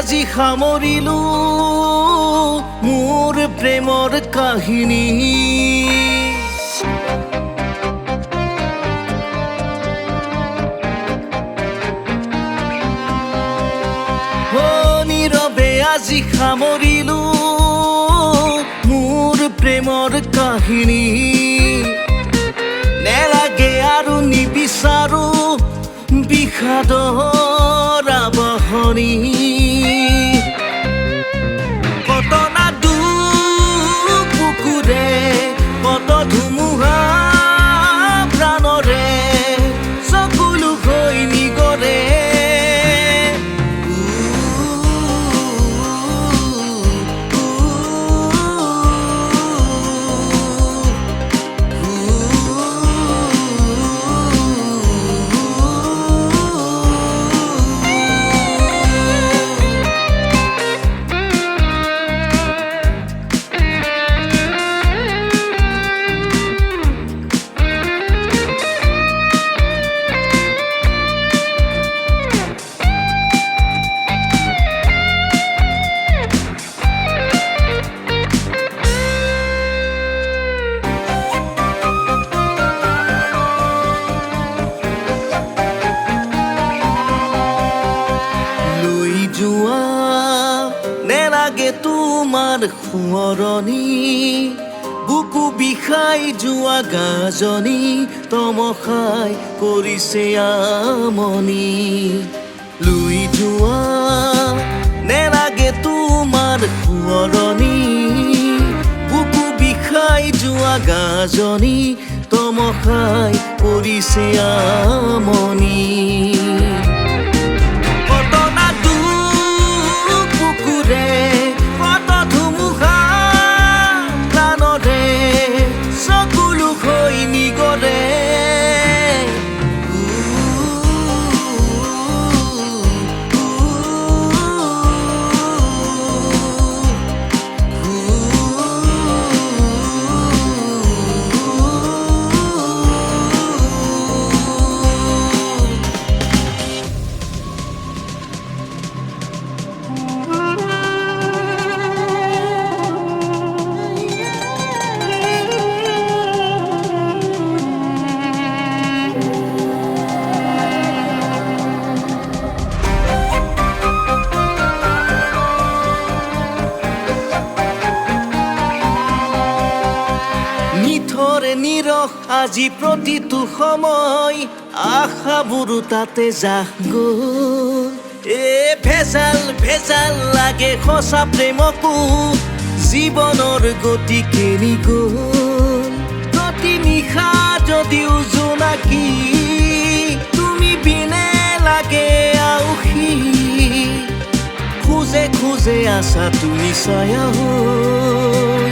আজি সামৰিলো মোৰ প্ৰেমৰ কাহিনী নীৰৱে আজি সামৰিলো মোৰ প্ৰেমৰ কাহিনী নেলাগে আৰু নিবিচাৰো বিষাদৰ আবাহনী কত না দুখ বুকুৰে কত ধুমুহা প্ৰাণৰে সকলো হৈ নিগৰে নেলাগে তোমাৰ সোঁৱৰণি বুকু বিষাই যোৱা গাজনি তমসাই কৰিছে আমনি লৈ যোৱা নেলাগে তোমাৰ সোঁৱৰণি বুকু বিষাই যোৱা গাজনি তমসাই কৰিছে আমনি নিৰখ আজি প্ৰতিটো সময় আশাবোৰো তাতে যাহ গ'ল ভেজাল ভেজাল লাগে সঁচা প্ৰেমকো জীৱনৰ গতি কেনি গ'ল প্ৰতি নিশা যদিও জোনাকী তুমি বিনে লাগে আউসী খোজে খোজে আছা তুমি ছায়া হৈ